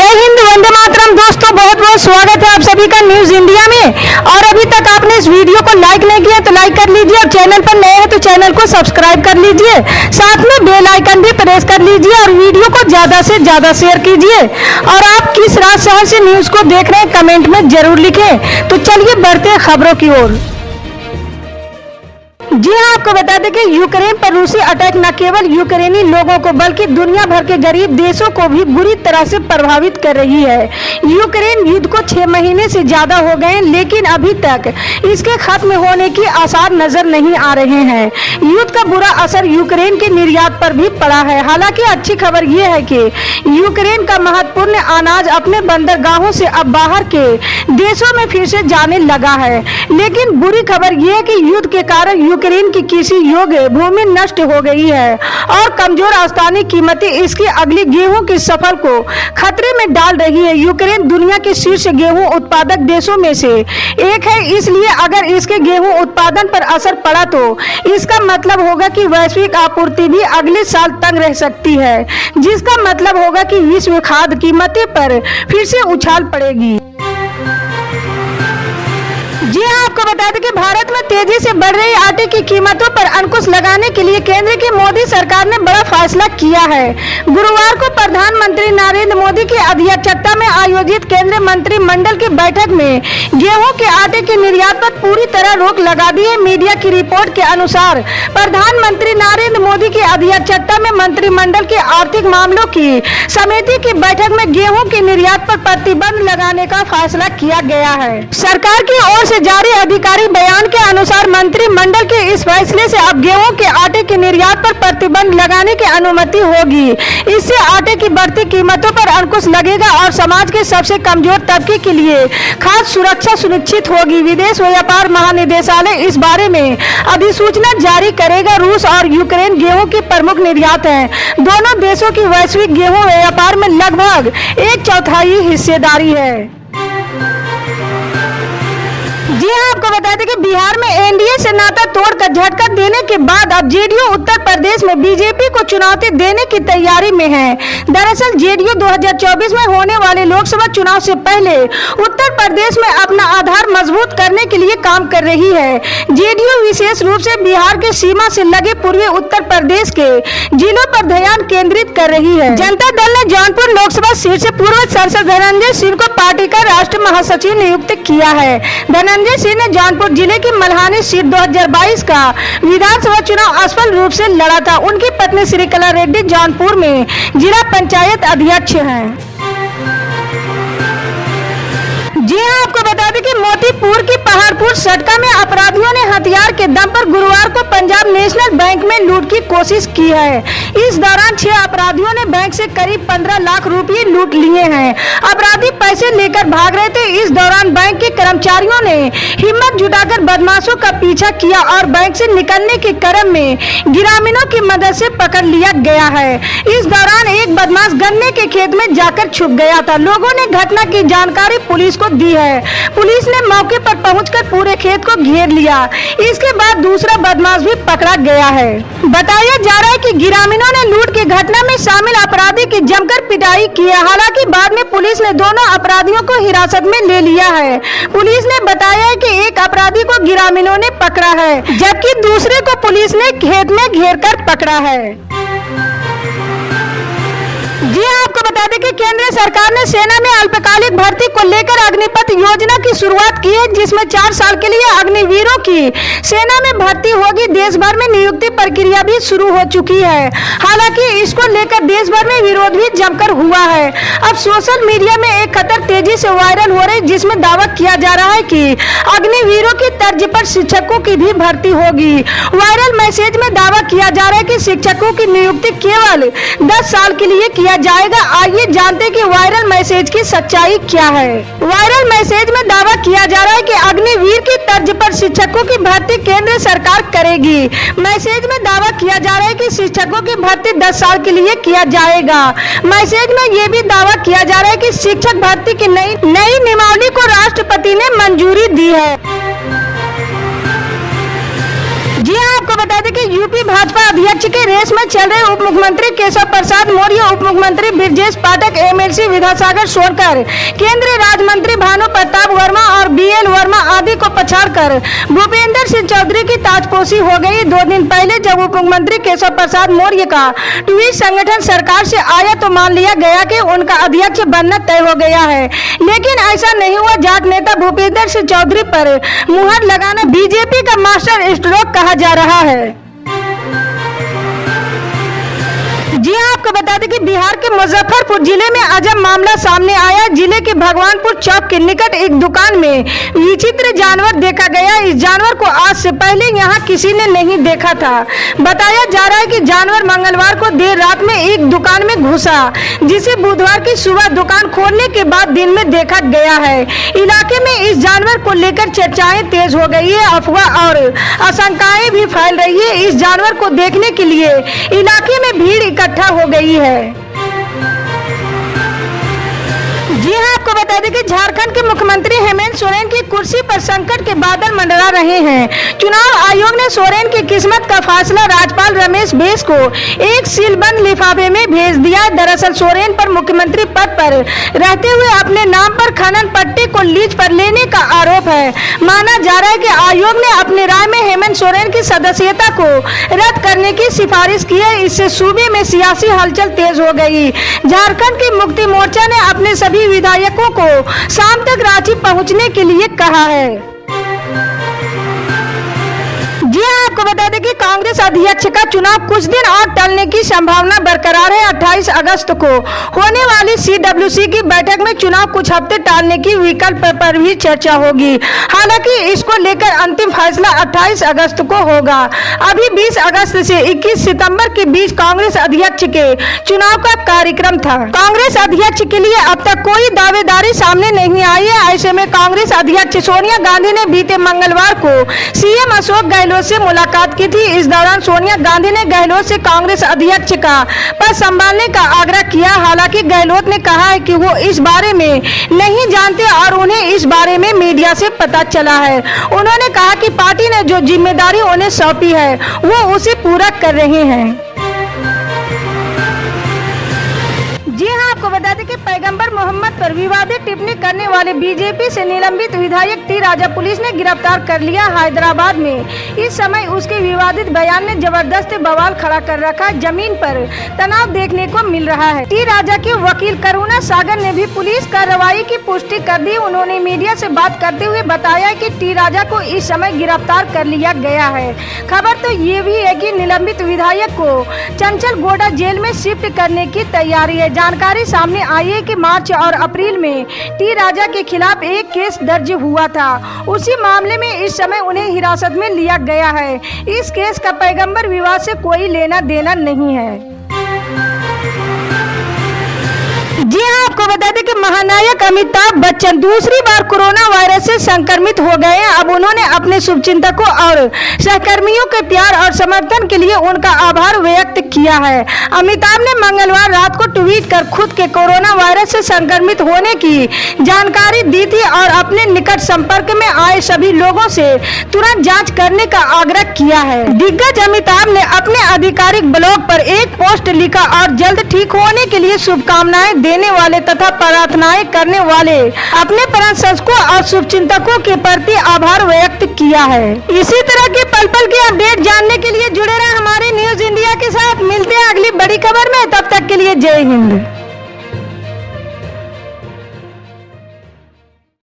जय हिंद, वंदे मातरम। दोस्तों बहुत बहुत स्वागत है आप सभी का न्यूज इंडिया में। और अभी तक आपने इस वीडियो को लाइक नहीं किया तो लाइक कर लीजिए, और चैनल पर नए हैं तो चैनल को सब्सक्राइब कर लीजिए, साथ में बेल आइकन भी प्रेस कर लीजिए और वीडियो को ज्यादा से ज्यादा शेयर कीजिए। और आप किस राज्य शहर से न्यूज को देख रहे हैं कमेंट में जरूर लिखें। तो चलिए बढ़ते हैं खबरों की ओर। जी हाँ, आपको बता दें कि यूक्रेन पर रूसी अटैक न केवल यूक्रेनी लोगों को बल्कि दुनिया भर के गरीब देशों को भी बुरी तरह से प्रभावित कर रही है। यूक्रेन युद्ध को 6 महीने से ज्यादा हो गए, लेकिन अभी तक इसके खत्म होने की आसार नजर नहीं आ रहे हैं। युद्ध का बुरा असर यूक्रेन के निर्यात पर भी पड़ा है। हालांकि अच्छी खबर यह है कि यूक्रेन का महत्वपूर्ण अनाज अपने बंदरगाहों से अब बाहर के देशों में फिर से जाने लगा है। लेकिन बुरी खबर यह है कि युद्ध के कारण यूक्रेन की कृषि योग्य भूमि नष्ट हो गई है और कमजोर आस्थानी कीमतें इसकी अगली गेहूं की सफल को खतरे में डाल रही है। यूक्रेन दुनिया के शीर्ष गेहूं उत्पादक देशों में से एक है, इसलिए अगर इसके गेहूं उत्पादन पर असर पड़ा तो इसका मतलब होगा कि वैश्विक आपूर्ति भी अगले साल तंग रह सकती है, जिसका मतलब होगा कि विश्व खाद्य कीमतें पर फिर से उछाल पड़ेगी। जी हाँ, आपको बता दें कि भारत में तेजी से बढ़ रही आटे की कीमतों पर अंकुश लगाने के लिए केंद्र की मोदी सरकार ने बड़ा फैसला किया है। गुरुवार को प्रधानमंत्री नरेंद्र मोदी की अध्यक्षता में आयोजित केंद्रीय मंत्रिमंडल की बैठक में गेहूं के आटे के निर्यात पर पूरी तरह रोक लगा दी है। मीडिया की रिपोर्ट के अनुसार प्रधानमंत्री नरेंद्र मोदी की अध्यक्षता में मंत्रिमंडल की आर्थिक मामलों की समिति की बैठक में गेहूं के निर्यात पर प्रतिबंध लगाने का फैसला किया गया है। सरकार की ओर से जारी अधिकारी बयान के अनुसार मंत्रिमंडल के इस फैसले से अब गेहूं के आटे के निर्यात पर प्रतिबंध लगाने की अनुमति होगी। इससे आटे की बढ़ती कीमतों पर अंकुश लगेगा और समाज के सबसे कमजोर तबके के लिए खाद्य सुरक्षा सुनिश्चित होगी। विदेश व्यापार महानिदेशालय इस बारे में अधिसूचना जारी करेगा। रूस और यूक्रेन गेहूं की प्रमुख निर्यात हैं। दोनों देशों की वैश्विक गेहूं व्यापार में लगभग 1/4 हिस्सेदारी है। जी हाँ, आपको बता दें कि बिहार में एनडीए से नाता तोड़कर झटका देने के बाद अब जेडीयू उत्तर प्रदेश में बीजेपी को चुनौती देने की तैयारी में है। दरअसल जेडीयू 2024 में होने वाले लोकसभा चुनाव से पहले उत्तर प्रदेश में अपना आधार मजबूत करने के लिए काम कर रही है। जेडीयू विशेष रूप से बिहार की सीमा से लगे पूर्वी उत्तर प्रदेश के जिलों पर ध्यान केंद्रित कर रही है। जनता दल ने जौनपुर लोकसभा सीट से पूर्व सांसद धनंजय सिंह को पार्टी का राष्ट्रीय महासचिव नियुक्त किया है। धनंजय सिंह ने जौनपुर जिले की मल्हानी सीट 2022 का विधानसभा चुनाव असफल रूप से लड़ा था। उनकी पत्नी श्रीकला रेड्डी जौनपुर में जिला पंचायत अध्यक्ष हैं। जी हाँ, आपको बता दें कि मोतीपुर की पहाड़पुर सटका में अपराधियों ने हथियार के दम पर गुरुवार को पंजाब नेशनल बैंक में लूट की कोशिश की है। इस दौरान 6 अपराधियों ने बैंक से करीब 15 लाख रुपए लूट लिए हैं। अपराधी पैसे लेकर भाग रहे थे। इस दौरान बैंक के कर्मचारियों ने हिम्मत जुटाकर बदमाशों का पीछा किया और बैंक से निकलने के क्रम में ग्रामीणों की मदद से पकड़ लिया गया है। इस दौरान एक बदमाश गन्ने के खेत में जाकर छुप गया था। लोगों ने घटना की जानकारी पुलिस को दी है। पुलिस ने मौके पर पहुंचकर पूरे खेत को घेर लिया। इसके बाद दूसरा बदमाश भी पकड़ा गया है। बताया जा रहा है कि ग्रामीणों ने लूट की घटना में शामिल अपराधी की जमकर पिटाई की है। हालांकि बाद में पुलिस ने दोनों अपराधियों को हिरासत में ले लिया है। पुलिस ने बताया है कि एक अपराधी को ग्रामीणों ने पकड़ा है, जबकि दूसरे को पुलिस ने खेत में घेरकर पकड़ा है। जी हाँ, आपको बता दें कि केंद्र सरकार ने सेना में अल्पकालिक भर्ती को लेकर अग्निपथ योजना की शुरुआत की है, जिसमें 4 साल के लिए अग्निवीरों की सेना में भर्ती होगी। देश भर में नियुक्ति प्रक्रिया भी शुरू हो चुकी है। हालांकि इसको लेकर देश भर में विरोध भी जमकर हुआ है। अब सोशल मीडिया में एक खबर तेजी से वायरल हो रही, जिसमें दावा किया जा रहा है कि अग्निवीरों की तर्ज पर शिक्षकों की भी भर्ती होगी। वायरल मैसेज में दावा किया जा रहा है कि शिक्षकों की नियुक्ति केवल 10 साल के लिए किया जाएगा। आइए जानते कि वायरल मैसेज की सच्चाई क्या है। वायरल मैसेज में दावा किया जा रहा है कि अग्निवीर की तर्ज पर शिक्षकों की भर्ती केंद्र सरकार करेगी। मैसेज में दावा किया जा रहा है कि शिक्षकों की भर्ती 10 साल के लिए किया जाएगा। मैसेज में ये भी दावा किया जा रहा है कि शिक्षक भर्ती की नई नियमावली को राष्ट्रपति ने मंजूरी दी है। जी हाँ, आपको बता दें कि यूपी भाजपा अध्यक्ष के रेस में चल रहे उप मुख्यमंत्री केशव प्रसाद मौर्य, उप मुख्यमंत्री ब्रजेश पाठक, एमएलसी विद्यासागर सोनकर, केंद्रीय राज्य मंत्री भानु प्रताप वर्मा और बीएल वर्मा आदि को पछाड़कर भूपेंद्र सिंह चौधरी की ताजपोशी हो गई। 2 दिन पहले जब उप मुख्यमंत्री केशव प्रसाद मौर्य का ट्वीट संगठन सरकार से आया तो मान लिया गया कि उनका अध्यक्ष बनना तय हो गया है, लेकिन ऐसा नहीं हुआ। जाट नेता भूपेंद्र सिंह चौधरी पर मुहर लगाना बीजेपी का मास्टर स्ट्रोक कहा जा रहा है। जी हाँ, आपको बता दें कि बिहार के मुजफ्फरपुर जिले में अजब मामला सामने आया। जिले के भगवानपुर चौक के निकट एक दुकान में विचित्र जानवर देखा गया। इस जानवर को आज से पहले यहाँ किसी ने नहीं देखा था। बताया जा रहा है कि जानवर मंगलवार को देर रात में एक दुकान में घुसा, जिसे बुधवार की सुबह दुकान खोलने के बाद दिन में देखा गया है। इलाके में इस जानवर को लेकर चर्चाएं तेज हो गई है, अफवाह और आशंकाएं भी फैल रही है। इस जानवर को देखने के लिए इलाके में भीड़ इकट्ठा हो गई है। जी हाँ, आपको बता दें कि झारखंड के मुख्यमंत्री हेमंत सोरेन की कुर्सी पर संकट के बादल मंडरा रहे हैं। चुनाव आयोग ने सोरेन की किस्मत का फैसला राज्यपाल रमेश बैस को एक सीलबंद लिफाफे में भेज दिया। दरअसल सोरेन पर मुख्यमंत्री पद पर रहते हुए अपने नाम पर खनन पट्टी को लीज पर लेने का आरोप है। माना जा रहा है कि आयोग ने अपनी राय में हेमंत सोरेन की सदस्यता को रद्द करने की सिफारिश की है। इससे सूबे में सियासी हलचल तेज हो गई। झारखंड की मुक्ति मोर्चा ने अपने सभी विधायकों को शाम तक रांची पहुंचने के लिए कहा है। जी हाँ, आपको बता दें कि कांग्रेस अध्यक्ष का चुनाव कुछ दिन और टलने की संभावना बरकरार है। 28 अगस्त को होने वाली CWC की बैठक में चुनाव कुछ हफ्ते टालने की विकल्प पर भी चर्चा होगी। हालांकि इसको लेकर अंतिम फैसला 28 अगस्त को होगा। अभी 20 अगस्त से 21 सितंबर के बीच कांग्रेस अध्यक्ष के चुनाव का कार्यक्रम था। कांग्रेस अध्यक्ष के लिए अब तक कोई दावेदारी सामने नहीं आई है। ऐसे में कांग्रेस अध्यक्ष सोनिया गांधी ने बीते मंगलवार को CM अशोक गहलोत से मुलाकात की थी। इस दौरान सोनिया गांधी ने गहलोत से कांग्रेस अध्यक्ष का पद संभालने का आग्रह किया। हालांकि गहलोत ने कहा है कि वो इस बारे में नहीं जानते और उन्हें इस बारे में मीडिया से पता चला है। उन्होंने कहा कि पार्टी ने जो जिम्मेदारी उन्हें सौंपी है वो उसे पूरा कर रहे हैं। जी हाँ, आपको बता दें कि पैगंबर मोहम्मद पर विवादित टिप्पणी करने वाले बीजेपी से निलंबित विधायक टी राजा पुलिस ने गिरफ्तार कर लिया हैदराबाद में। इस समय उसके विवादित बयान ने जबरदस्त बवाल खड़ा कर रखा। जमीन पर तनाव देखने को मिल रहा है। टी राजा के वकील करुणा सागर ने भी पुलिस कार्रवाई की पुष्टि कर दी। उन्होंने मीडिया से बात करते हुए बताया कि टी राजा को इस समय गिरफ्तार कर लिया गया है। खबर तो ये भी है कि निलंबित विधायक को चंचल गोडा जेल में शिफ्ट करने की तैयारी है। जानकारी सामने आई है कि मार्च और अप्रैल में टी राजा के खिलाफ एक केस दर्ज हुआ था। उसी मामले में इस समय उन्हें हिरासत में लिया गया है। इस केस का पैगंबर विवाद से कोई लेना देना नहीं है। जी हाँ, आपको बता दें कि महानायक अमिताभ बच्चन दूसरी बार कोरोना वायरस से संक्रमित हो गए हैं। अब उन्होंने अपने शुभचिंतकों और सहकर्मियों के प्यार और समर्थन के लिए उनका आभार व्यक्त किया है। अमिताभ ने मंगलवार रात को ट्वीट कर खुद के कोरोना वायरस से संक्रमित होने की जानकारी दी थी और अपने निकट संपर्क में आए सभी लोगों से तुरंत जाँच करने का आग्रह किया है। दिग्गज अमिताभ ने अपने आधिकारिक ब्लॉग पर एक पोस्ट लिखा और जल्द ठीक होने के लिए शुभकामनाएं देने वाले तथा प्रार्थनाएं करने वाले अपने प्रशंसकों और शुभचिंतकों के प्रति आभार व्यक्त किया है। इसी तरह के पल पल के अपडेट जानने के लिए जुड़े रहे हमारे न्यूज इंडिया के साथ। मिलते हैं अगली बड़ी खबर में, तब तक के लिए जय हिंद।